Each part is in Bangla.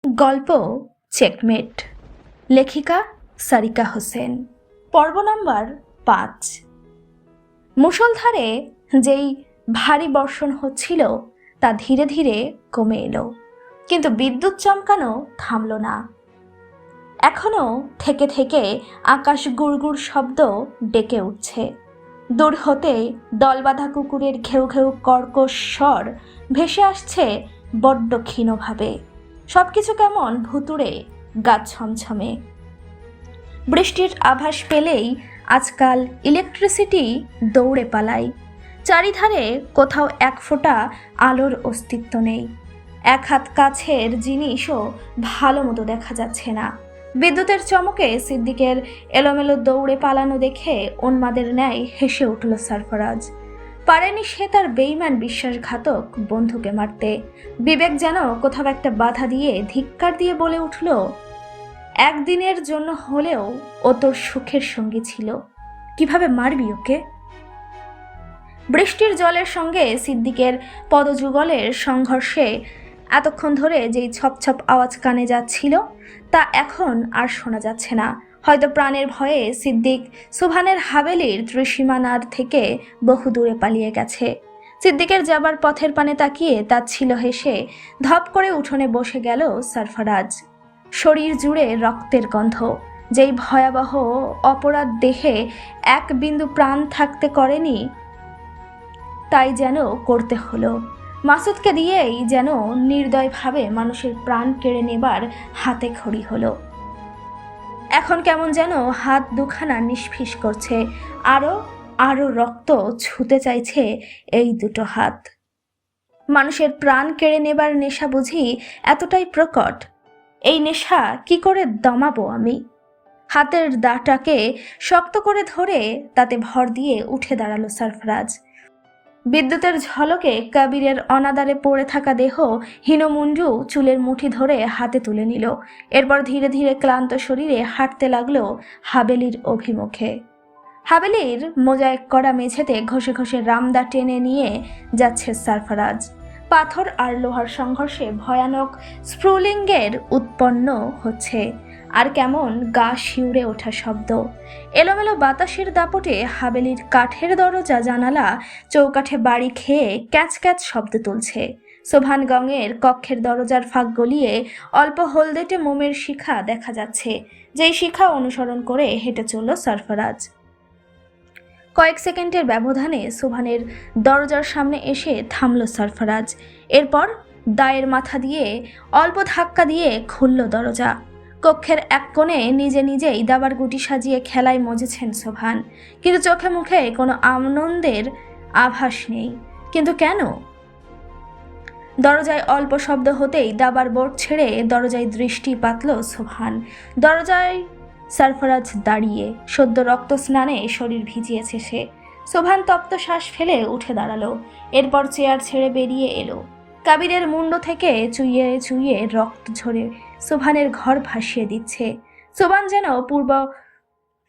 গল্প চেকমেট, লেখিকা সারিকা হোসেন। পর্ব নম্বর 5। মুষলধারে যেই ভারী বর্ষণ হচ্ছিল তা ধীরে ধীরে কমে এলো, কিন্তু বিদ্যুৎ চমকানো থামল না। এখনো থেকে থেকে আকাশ গুড়গুড় শব্দ ডেকে উঠছে। দূর হতে দলবাঁধা কুকুরের ঘেউ ঘেউ কর্কশ স্বর ভেসে আসছে বড্ড ক্ষীণভাবে। সবকিছু কেমন ভুতুড়ে, গা ছমছমে। বৃষ্টির আভাস পেলেই আজকাল ইলেকট্রিসিটি দৌড়ে পালায়। চারিধারে কোথাও এক ফোঁটা আলোর অস্তিত্ব নেই। এক হাত কাছের জিনিসও ভালো মতো দেখা যাচ্ছে না। বিদ্যুতের চমকে সিদ্দিকের এলোমেলো দৌড়ে পালানো দেখে উন্মাদের ন্যায় হেসে উঠল সরফরাজ। পারেনি সে তার বেঈমান বিশ্বাসঘাতক বন্ধুকে মারতে। বিবেক যেন কোথাও একটা বাধা দিয়ে ধিক্কার দিয়ে বলে উঠল, একদিনের জন্য হলেও ও তোর সুখের সঙ্গী ছিল, কিভাবে মারবি ওকে? বৃষ্টির জলের সঙ্গে সিদ্দিকের পদযুগলের সংঘর্ষে এতক্ষণ ধরে যেই ছপছপ আওয়াজ কানে যাচ্ছিল তা এখন আর শোনা যাচ্ছে না। হয়তো প্রাণের ভয়ে সিদ্দিক সুবহানের হাভেলির ত্রিসীমানার থেকে বহু দূরে পালিয়ে গেছে। সিদ্দিকের যাবার পথের পানে তাকিয়ে তাচ্ছিল হেসে ধপ করে উঠোনে বসে গেল সরফরাজ। শরীর জুড়ে রক্তের গন্ধ। যেই ভয়াবহ অপরাধ দেহে এক বিন্দু প্রাণ থাকতে করেনি, তাই যেন করতে হলো। মাসুদকে দিয়েই যেন নির্দয়ভাবে মানুষের প্রাণ কেড়ে নেবার হাতে খড়ি হলো। এখন কেমন যেন হাত দুখানা নিষ্ফিস করছে, আরো আরো রক্ত ছুঁতে চাইছে এই দুটো হাত। মানুষের প্রাণ কেড়ে নেবার নেশা বুঝি এতটাই প্রকট? এই নেশা কি করে দমাবো আমি? হাতের দাটাকে শক্ত করে ধরে তাতে ভর দিয়ে উঠে দাঁড়ালো সরফরাজ। বিদ্যুতের ঝলকে কবিরের অনাদারে পড়ে থাকা দেহ হীনমুন্ডু চুলের মুঠি ধরে হাতে তুলে নিল। এরপর ধীরে ধীরে ক্লান্ত শরীরে হাঁটতে লাগলো হাভেলির অভিমুখে। হাভেলির মোজায়েক করা মেঝেতে ঘষে ঘষে রামদা টেনে নিয়ে যাচ্ছে সরফরাজ। পাথর আর লোহার সংঘর্ষে ভয়ানক স্প্রুলিংয়ের উৎপন্ন হচ্ছে, আর কেমন গা শিউরে ওঠা শব্দ। এলোমেলো বাতাসের দাপটে হাভেলির কাঠের দরজা জানালা চৌকাঠে বাড়ি খেয়ে ক্যাচ ক্যাচ শব্দ তুলছে। সোভানগঙের কক্ষের দরজার ফাঁক গলিয়ে অল্প হলদেটে মোমের শিখা দেখা যাচ্ছে, যেই শিখা অনুসরণ করে হেঁটে চলল সরফরাজ। কয়েক সেকেন্ডের ব্যবধানে সোভানের দরজার সামনে এসে থামল সরফরাজ। এরপর দায়ের মাথা দিয়ে অল্প ধাক্কা দিয়ে খুলল দরজা। কক্ষের এক কোণে নিজে নিজেই দাবার গুটি সাজিয়ে খেলায় মজেছেন সোভান, কিন্তু চোখে মুখে কোনো আনন্দের আভাস নেই। কিন্তু কেন? দরজায় অল্প শব্দ হতেই দাবার বোর্ড ছেড়ে দরজায় দৃষ্টি পাতল সোভান। দরজায় সরফরাজ দাঁড়িয়ে, সদ্য রক্ত স্নানে শরীর ভিজিয়েছে সে। সোভান তপ্ত শ্বাস ফেলে উঠে দাঁড়ালো। এরপর চেয়ার ছেড়ে বেরিয়ে এলো। কাবিরের মুন্ড থেকে চুইয়ে চুইয়ে রক্ত ঝরে সোভানের ঘর ভাসিয়ে দিচ্ছে। সোভান যেন পূর্ব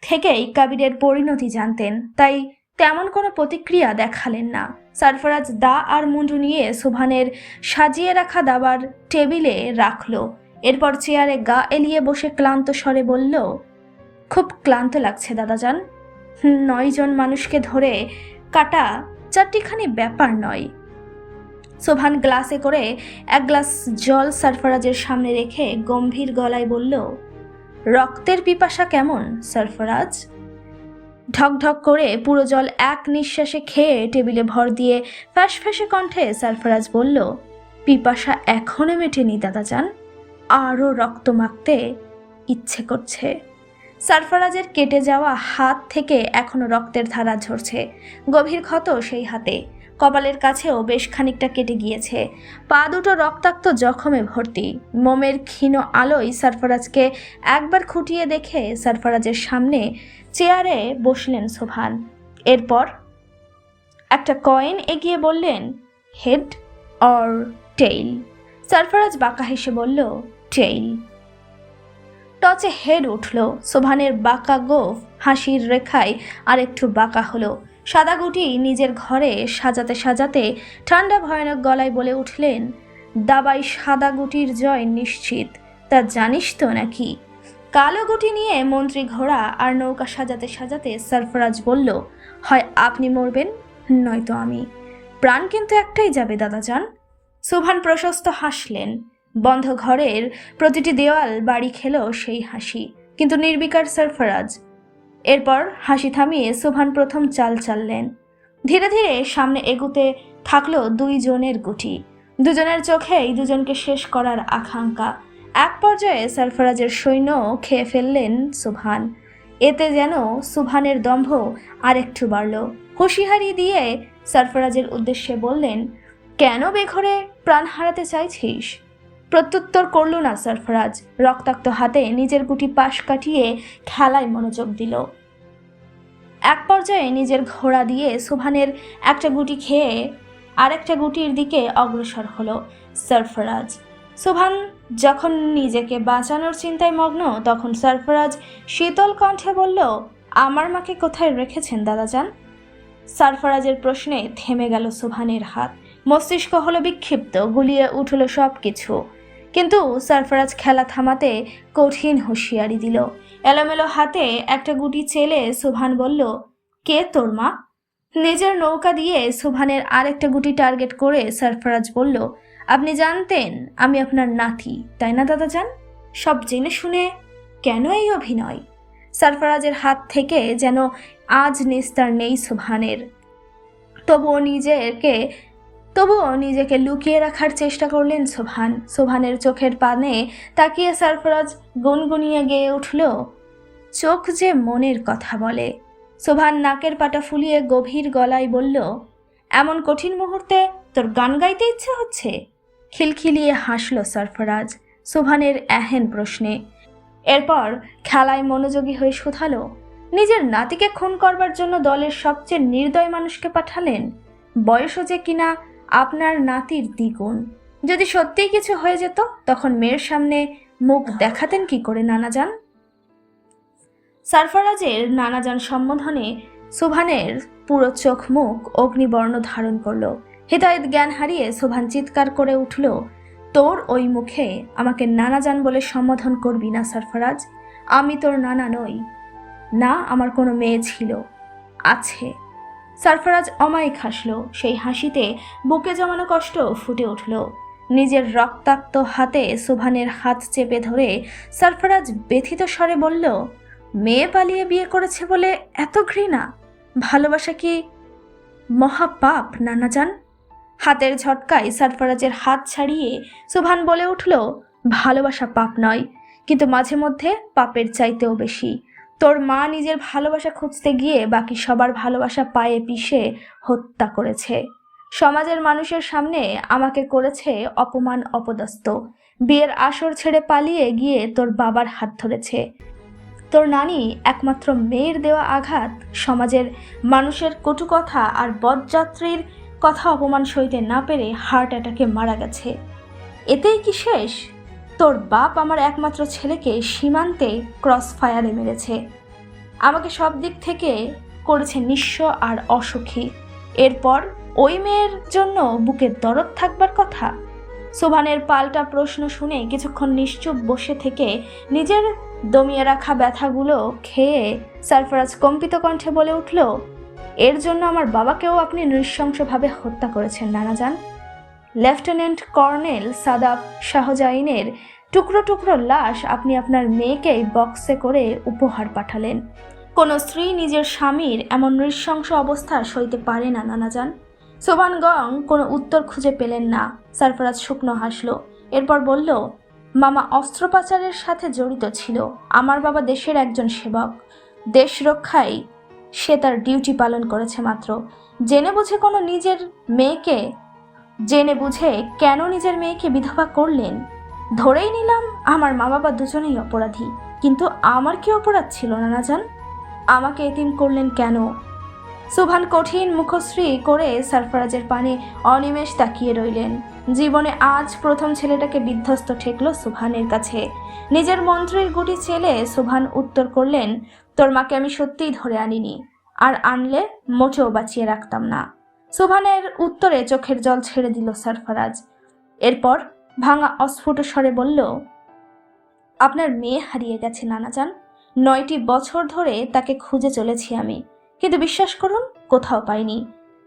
থেকেই কাবিরের পরিণতি জানতেন, তাই তেমন কোনো প্রতিক্রিয়া দেখালেন না। সরফরাজ দা আর মুন্ডু নিয়ে সোভানের সাজিয়ে রাখা দাবার টেবিলে রাখলো। এরপর চেয়ারে গা এলিয়ে বসে ক্লান্ত স্বরে বলল, খুব ক্লান্ত লাগছে দাদাজান। 9 জন মানুষকে ধরে কাটা চারটিখানি ব্যাপার নয়। সোভান গ্লাসে করে এক গ্লাস জল সরফরাজের সামনে রেখে গম্ভীর গলায় বলল, রক্তের পিপাসা কেমন সরফরাজ? ঢকঢক করে পুরো জল এক নিঃশ্বাসে খেয়ে টেবিলে ভর দিয়ে ফ্যাঁসে কণ্ঠে সরফরাজ বলল, পিপাসা এখনো মেটেনি দাদাজান, আরও রক্ত মাখতে ইচ্ছে করছে। সরফরাজের কেটে যাওয়া হাত থেকে এখনো রক্তের ধারা ঝরছে। গভীর ক্ষত সেই হাতে, কপালের কাছেও বেশ খানিকটা কেটে গিয়েছে। পা দুটো রক্তাক্ত জখমে ভর্তি। মোমের ক্ষীণ আলোয় সরফরাজকে একবার খুঁটিয়ে দেখে সরফরাজের সামনে চেয়ারে বসলেন সোভান। এরপর একটা কয়েন এগিয়ে বললেন, হেড অর টেইল? সরফরাজ বাঁকা হেসে বলল, টেইল। টচে হেড উঠল। সোভানের বাঁকা গোঁফ হাসির রেখায় আর একটু বাঁকা হলো। সাদা গুটি নিজের ঘরে সাজাতে সাজাতে ঠান্ডা ভয়ানক গলায় বলে উঠলেন, দাবাই সাদা গুটির জয় নিশ্চিত, তা জানিস তো নাকি? কালো গুটি নিয়ে মন্ত্রী ঘোড়া আর নৌকা সাজাতে সাজাতে সরফরাজ বলল, হয় আপনি মরবেন, নয়তো আমি। প্রাণ কিন্তু একটাই যাবে দাদাজান। সুবহান প্রশস্ত হাসলেন। বন্ধ ঘরের প্রতিটি দেওয়াল বাড়ি খেল সেই হাসি, কিন্তু নির্বিকার সরফরাজ। এরপর হাসি থামিয়ে সুবহান প্রথম চাল চাললেন। ধীরে ধীরে সামনে এগুতে থাকলো দুইজনের গুটি। দুজনের চোখেই দুজনকে শেষ করার আকাঙ্ক্ষা। এক পর্যায়ে সরফরাজের সৈন্য খেয়ে ফেললেন সুবহান। এতে যেন সুবহানের দম্ভ আরেকটু বাড়ল। হুঁশিয়ারি দিয়ে সরফরাজের উদ্দেশ্যে বললেন, কেন বেঘরে প্রাণ হারাতে চাইছিস? প্রত্যুত্তর করল না সরফরাজ। রক্তাক্ত হাতে নিজের গুটি পাশ কাটিয়ে খেলায় মনোযোগ দিল। এক পর্যায়ে নিজের ঘোড়া দিয়ে সুবহানের একটা গুটি খেয়ে আরেকটা গুটির দিকে অগ্রসর হলো সরফরাজ। সুবহান যখন নিজেকে বাঁচানোর চিন্তায় মগ্ন, তখন সরফরাজ শীতল কণ্ঠে বলল, আমার মাকে কোথায় রেখেছেন দাদাজান? সরফরাজের প্রশ্নে থেমে গেল সুবহানের হাত। মস্তিষ্ক হলো বিক্ষিপ্ত, গুলিয়ে উঠল সব কিছু। কিন্তু সরফরাজ খেলা থামাতে কঠিন হুঁশিয়ারি দিল। এলোমেলো হাতে একটা গুটি চেলে সুবহান বলল, কে তোর মা? নিজের নৌকা দিয়ে সুবহানের আরেকটা গুটি টার্গেট করে সরফরাজ বলল, আপনি জানতেন আমি আপনার নাতি, তাই না দাদাজান? সব জেনে শুনে কেন এই অভিনয়? সরফরাজের হাত থেকে যেন আজ নিস্তার নেই সুবহানের। তবুও নিজেকে লুকিয়ে রাখার চেষ্টা করলেন সুবহান। সুবহানের চোখের পানে তাকিয়ে সরফরাজ গুনগুনিয়ে গেয়ে উঠল, চোখ যে মনের কথা বলে। সুবহান নাকের পাটা ফুলিয়ে গভীর গলায় বলল, এমন কঠিন মুহূর্তে তোর গান গাইতে ইচ্ছে হচ্ছে? খিলখিলিয়ে হাসল সরফরাজ সুবহানের এহেন প্রশ্নে। এরপর খেলায় মনোযোগী হয়ে শুধালো, নিজের নাতিকে খুন করবার জন্য দলের সবচেয়ে নির্দয় মানুষকে পাঠালেন, বয়সও যে কিনা আপনার নাতির দ্বিগুণ। যদি সত্যিই কিছু হয়ে যেত, তখন মেয়ের সামনে মুখ দেখাতেন কি করে নানাজান? সরফরাজের নানাজান সম্বোধনে সুবহানের পুরো চোখ মুখ অগ্নিবর্ণ ধারণ করলো। হৃদয়ের জ্ঞান হারিয়ে সুবহান চিৎকার করে উঠল, তোর ওই মুখে আমাকে নানাজান বলে সম্বোধন করবি না সরফরাজ। আমি তোর নানা নই। না, আমার কোনো মেয়ে ছিল, আছে। সরফরাজ অমায়িক হাসল। সেই হাসিতে বুকে জমানো কষ্ট ফুটে উঠল। নিজের রক্তাক্ত হাতে সুবহানের হাত চেপে ধরে সরফরাজ ব্যথিত স্বরে বলল, মেয়ে পালিয়ে বিয়ে করেছে বলে এত ঘৃণা? ভালোবাসা কি মহাপাপ নানাজান? হাতের ঝটকায় সরফরাজের হাত ছাড়িয়ে সুবহান বলে উঠল, ভালোবাসা পাপ নয়, কিন্তু মাঝে মধ্যে পাপের চাইতেও বেশি। তোর মা নিজের ভালোবাসা খুঁজতে গিয়ে বাকি সবার ভালোবাসা পায়ে পিষে হত্যা করেছে। সমাজের মানুষের সামনে আমাকে করেছে অপমান অপদস্থ। বিয়ের আসর ছেড়ে পালিয়ে গিয়ে তোর বাবার হাত ধরেছে। তোর নানি একমাত্র মেয়ের দেওয়া আঘাত, সমাজের মানুষের কটু কথা আর বরযাত্রীর কথা অপমান সইতে না পেরে হার্ট অ্যাটাকে মারা গেছে। এতেই কি শেষ? তোর বাপ আমার একমাত্র ছেলেকে সীমান্তে ক্রস ফায়ারে মেরেছে। আমাকে সব দিক থেকে করেছে নিঃস্ব আর অসুখী। এরপর ওই মেয়ের জন্য বুকে দরদ থাকবার কথা? সুবহানের পাল্টা প্রশ্ন শুনে কিছুক্ষণ নিশ্চুপ বসে থেকে নিজের দমিয়ে রাখা ব্যথাগুলো খেয়ে সরফরাজ কম্পিত কণ্ঠে বলে উঠল, এর জন্য আমার বাবাকেও আপনি নৃশংসভাবে হত্যা করেছেন নানাজান। লেফটেন্যান্ট কর্নেল সাদাব শাহজাইনের টুকরো টুকরো লাশ আপনি আপনার মেয়েকেই বক্সে করে উপহার পাঠালেন। কোনো স্ত্রী নিজের স্বামীর এমন নৃশংস অবস্থা সইতে পারে না নানাজান। সুবহান গং কোনো উত্তর খুঁজে পেলেন না। সরফরাজ শুকনো হাসল। এরপর বলল, মামা অস্ত্র পাচারের সাথে জড়িত ছিল। আমার বাবা দেশের একজন সেবক। দেশ রক্ষায় সে তার ডিউটি পালন করেছে মাত্র। জেনে বুঝে কেন নিজের মেয়েকে বিধবা করলেন? ধরেই নিলাম আমার মা বাবা দুজনেই অপরাধী, কিন্তু আমার কি অপরাধ ছিল নানাজান? আমাকে এতিম করলেন কেন? সুবহান কঠিন মুখশ্রী করে সরফরাজের পানে অনিমেষ তাকিয়ে রইলেন। জীবনে আজ প্রথম ছেলেটাকে বিধ্বস্ত ঠেকল সুবহানের কাছে। নিজের মন্ত্রীর গুটি ছেলে সুবহান উত্তর করলেন, তোর মাকে আমি সত্যিই ধরে আনিনি, আর আনলে মোটেও বাঁচিয়ে রাখতাম না। সুবহানের উত্তরে চোখের জল ছেড়ে দিল সরফরাজ। এরপর ভাঙা অস্ফুট স্বরে বলল, আপনার মেয়ে হারিয়ে গেছে নানাজান। 9টি বছর ধরে তাকে খুঁজে চলেছি আমি, কিন্তু বিশ্বাস করুন কোথাও পাইনি।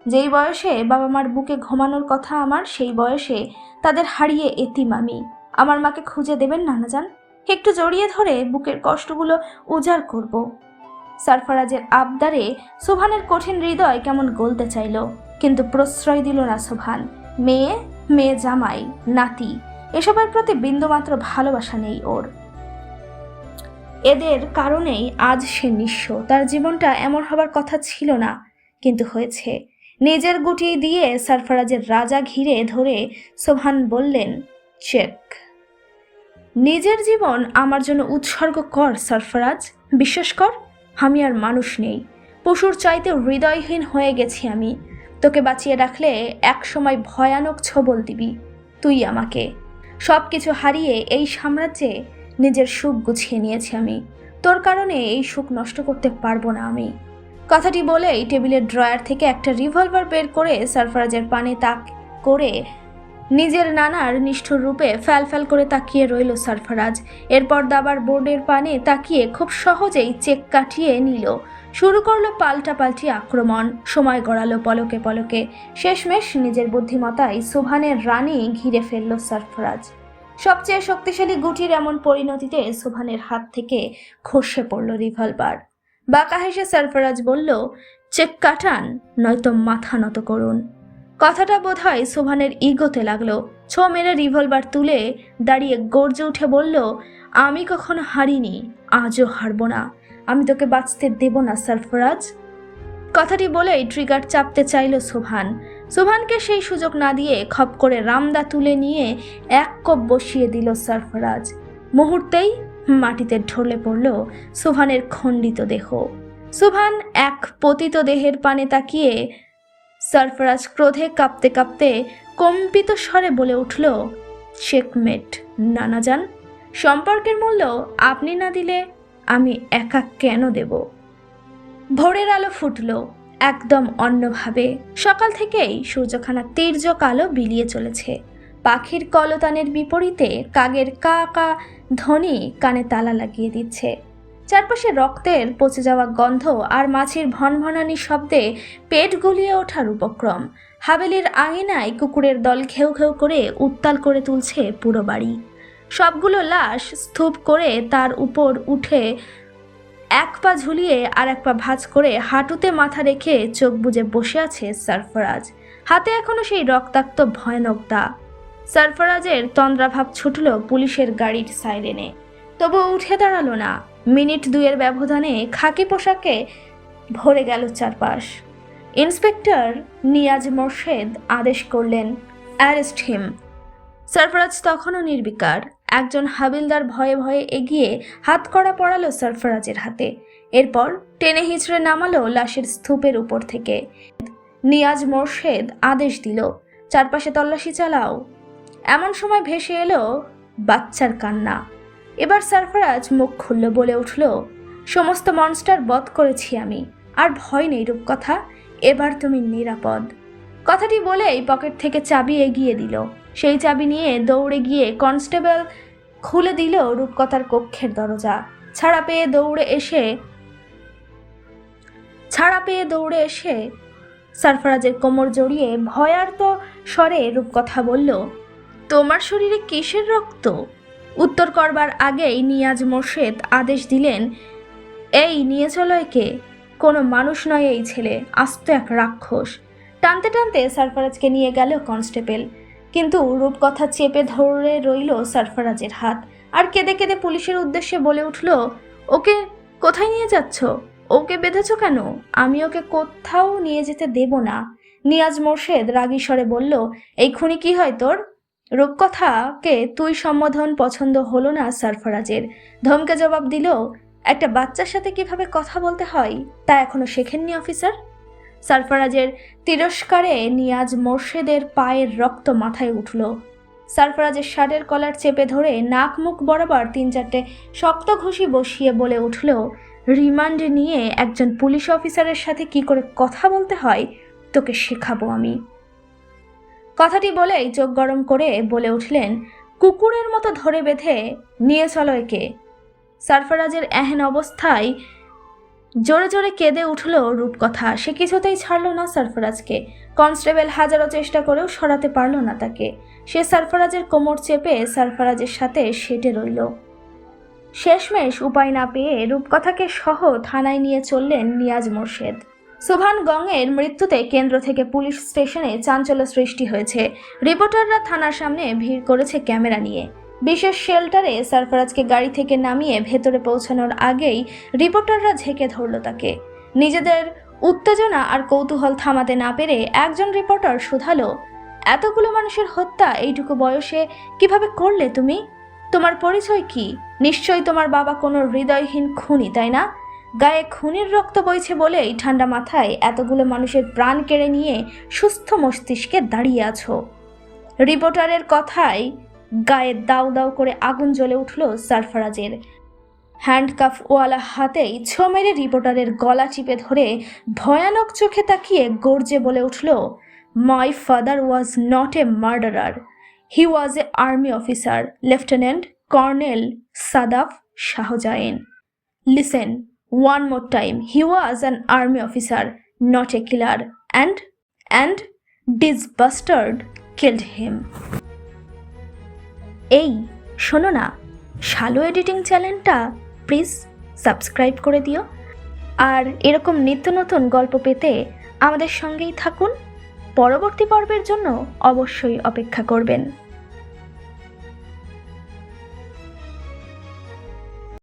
যেই বয়সে বাবা মার বুকে ঘুমানোর কথা আমার, সেই বয়সে তাদের হারিয়ে এতিম আমি। আমার মাকে খুঁজে দেবেন নানাজান, একটু জড়িয়ে ধরে বুকের কষ্টগুলো উজাড় করব। সারফারাজের আবদারে সোভানের কঠিন হৃদয় কেমন গলতে চাইল, কিন্তু প্রশ্রয় দিল না সোভান। মেয়ে, মেয়ে জামাই, নাতি, এসবের প্রতি বিন্দুমাত্র ভালোবাসা নেই ওর। এদের কারণেই আজ সে নিঃস্ব। তার জীবনটা এমন হবার কথা ছিল না, কিন্তু হয়েছে। নিজের গুটি দিয়ে সারফারাজের রাজা ঘিরে ধরে সোভান বললেন, চেক। নিজের জীবন আমার জন্য উৎসর্গ কর সারফারাজ, বিশ্বাস কর আমি আর মানুষ নেই, পশুর চাইতে হৃদয়হীন হয়ে গেছি আমি। তোকে বাঁচিয়ে রাখলে এক সময় ভয়ানক ছবল দিবি তুই আমাকে। সব কিছু হারিয়ে এই সাম্রাজ্যে নিজের সুখ গুছিয়ে নিয়েছি আমি, তোর কারণে এই সুখ নষ্ট করতে পারবো না আমি। কথাটি বলেই টেবিলের ড্রয়ার থেকে একটা রিভলভার বের করে সারফারাজের পানে তাক করে নিজের নানার নিষ্ঠুর রূপে ফ্যাল করে তাকিয়ে রইল সারফারাজ। এরপর দাবার বোর্ডের পানে তাকিয়ে খুব সহজেই চেক কাটিয়ে নিল। শুরু করলো পাল্টাপাল্টি আক্রমণ, সময় গড়ালো পলকে পলকে। শেষমেশ নিজের বুদ্ধিমত্তায় সোভানের রানী ঘিরে ফেলল সারফারাজ। সবচেয়ে শক্তিশালী গুটির এমন পরিণতিতে সোভানের হাত থেকে খসে পড়ল রিভলভার। বাঁকা হেসে সারফারাজ বলল, চেক কাটান নয়তো মাথা নত করুন। কথাটা বোধহয় সোভানের ইগোতে লাগলো। ছো মেরে রিভলভার তুলে দাঁড়িয়ে গর্জে উঠে বলল, আমি কখনো হারিনি, আজও হারবো না। আমি তোকে বাঁচতে দেব না সারফারাজ। কথাটি বলেই ট্রিগার চাপতে চাইল সোভান। সোভানকে সেই সুযোগ না দিয়ে খপ করে রামদা তুলে নিয়ে এক কোপ বসিয়ে দিল সারফারাজ। মুহূর্তেই মাটিতে ঢলে পড়ল সোভানের খণ্ডিত দেহ। সোভান এক পতিত দেহের পানে তাকিয়ে সারফারাজ ক্রোধে কাঁপতে কাঁপতে কম্পিত স্বরে বলে উঠল, চেকমেট নানাজান। সম্পর্কের মূল্য আপনি না দিলে আমি একা কেন দেব? ভোরের আলো ফুটল একদম অন্যভাবে। সকাল থেকেই সূর্যখানা তীর্যক আলো বিলিয়ে চলেছে। পাখির কলতানের বিপরীতে কাকের কা কা ধ্বনি কানে তালা লাগিয়ে দিচ্ছে। চারপাশে রক্তের পচে যাওয়া গন্ধ আর মাছির ভনভনানি শব্দে পেট গুলিয়ে ওঠার উপক্রম। হাভেলির আঙিনায় কুকুরের দল ঘেউ ঘেউ করে উত্তাল করে তুলছে পুরো বাড়ি। সবগুলো লাশ স্তূপ করে তার উপর উঠে এক পা ঝুলিয়ে আর এক পা ভাঁজ করে হাঁটুতে মাথা রেখে চোখ বুজে বসে আছে সারফারাজ। হাতে এখনো সেই রক্তাক্ত ভয়ানক দা। সারফারাজের তন্দ্রাভাব ছুটল পুলিশের গাড়ির সাইরেনে, তবু উঠে দাঁড়ালো না। মিনিট দুয়ের ব্যবধানে খাকি পোশাকে ভরে গেল চারপাশ। ইন্সপেক্টর নিয়াজ মোর্শেদ আদেশ করলেন, অ্যারেস্ট হিম। সারফারাজ তখনও নির্বিকার। একজন হাবিলদার ভয়ে ভয়ে এগিয়ে হাত কড়া পড়ালো সারফারাজের হাতে। এরপর টেনে হিঁচড়ে নামালো লাশের স্তূপের উপর থেকে। নিয়াজ মোর্শেদ আদেশ দিল, চারপাশে তল্লাশি চালাও। এমন সময় ভেসে এলো বাচ্চার কান্না। এবার সারফারাজ মুখ খুলল, বলে উঠল, সমস্ত মনস্টার বধ করেছি আমি, আর ভয় নেই রূপকথা, এবার তুমি নিরাপদ। কথাটি বলেই পকেট থেকে চাবি এগিয়ে দিল। সেই চাবি নিয়ে দৌড়ে গিয়ে কনস্টেবল খুলে দিল রূপকথার কক্ষের দরজা। ছাড়া পেয়ে দৌড়ে এসে সারফারাজের কোমর জড়িয়ে ভয়ার্ত স্বরে রূপকথা বলল, তোমার শরীরে কিসের রক্ত? উত্তর করবার আগেই নিয়াজ মোর্শেদ আদেশ দিলেন, এই নিয়ে চলো একে। কোনো মানুষ নয় এই ছেলে, আস্ত এক রাক্ষস। টানতে টানতে সারফারাজকে নিয়ে গেল কনস্টেবল, কিন্তু রূপকথা চেপে ধরে রইল সারফারাজের হাত আর কেঁদে কেঁদে পুলিশের উদ্দেশ্যে বলে উঠল, ওকে কোথায় নিয়ে যাচ্ছ? ওকে বেঁধেছ কেন? আমি ওকে কোথাও নিয়ে যেতে দেব না। নিয়াজ মোর্শেদ রাগী স্বরে বলল, এই খুনি কি হয় তোর? রূপকথাকে তুই সম্বোধন পছন্দ হলো না সারফারাজের। ধমকে জবাব দিল, একটা বাচ্চার সাথে কিভাবে কথা বলতে হয় তা এখনো শেখেননি অফিসার? সারফারাজের তিরস্কারে নিয়াজ মোর্শেদের পায়ের রক্ত মাথায় উঠল। সারফারাজের শার্টের কলার চেপে ধরে নাক মুখ বরাবর 3-4টে শক্ত ঘুষি বসিয়ে বলে উঠল, রিমান্ডে নিয়ে একজন পুলিশ অফিসারের সাথে কি করে কথা বলতে হয় তোকে শেখাবো আমি। কথাটি বলেই চোখ গরম করে বলে উঠলেন, কুকুরের মতো ধরে বেঁধে নিয়ে চলো একে। সরফরাজের এহেন অবস্থায় জোরে জোরে কেঁদে উঠল রূপকথা। সে কিছুতেই ছাড়ল না সরফরাজকে। কনস্টেবল হাজারো চেষ্টা করেও সরাতে পারল না তাকে। সে সরফরাজের কোমর চেপে সরফরাজের সাথে সেটে রইল। শেষমেশ উপায় না পেয়ে রূপকথাকে সহ থানায় নিয়ে চললেন নিয়াজ মোর্শেদ। সোভান গংয়ের মৃত্যুতে কেন্দ্র থেকে পুলিশ স্টেশনে চাঞ্চল্য সৃষ্টি হয়েছে। রিপোর্টাররা থানার সামনে ভিড় করেছে ক্যামেরা নিয়ে। বিশেষ শেল্টারে সরফরাজকে গাড়ি থেকে নামিয়ে ভেতরে পৌঁছানোর আগেই রিপোর্টাররা ঝেঁকে ধরল তাকে। নিজেদের উত্তেজনা আর কৌতূহল থামাতে না পেরে একজন রিপোর্টার শুধালো, এতগুলো মানুষের হত্যা এইটুকু বয়সে কিভাবে করলে তুমি? তোমার পরিচয় কি? নিশ্চয়ই তোমার বাবা কোনো হৃদয়হীন খুনি, তাই না? গায়ে খুনির রক্ত বইছে বলেই ঠান্ডা মাথায় এতগুলো মানুষের প্রাণ কেড়ে নিয়ে সুস্থ মস্তিষ্কে দাঁড়িয়ে আছো। রিপোর্টারের কথায় গায়ে দাউ দাউ করে আগুন জ্বলে উঠল সরফরাজের। হ্যান্ডকাফওয়ালা হাতেই ছো মেরে রিপোর্টারের গলা চিপে ধরে ভয়ানক চোখে তাকিয়ে গর্জে বলে উঠল, my father was not a murderer, he was A army officer, lieutenant colonel Sadaf Shahzain. Listen one more time, he was an army officer, not a killer, and this bastard killed him. এই শোনো না, শালো এডিটিং চ্যানেলটা প্লিজ সাবস্ক্রাইব করে দিও, আর এরকম নিত্য নতুন গল্প পেতে আমাদের সঙ্গেই থাকুন। পরবর্তী পর্বের জন্য অবশ্যই অপেক্ষা করবেন।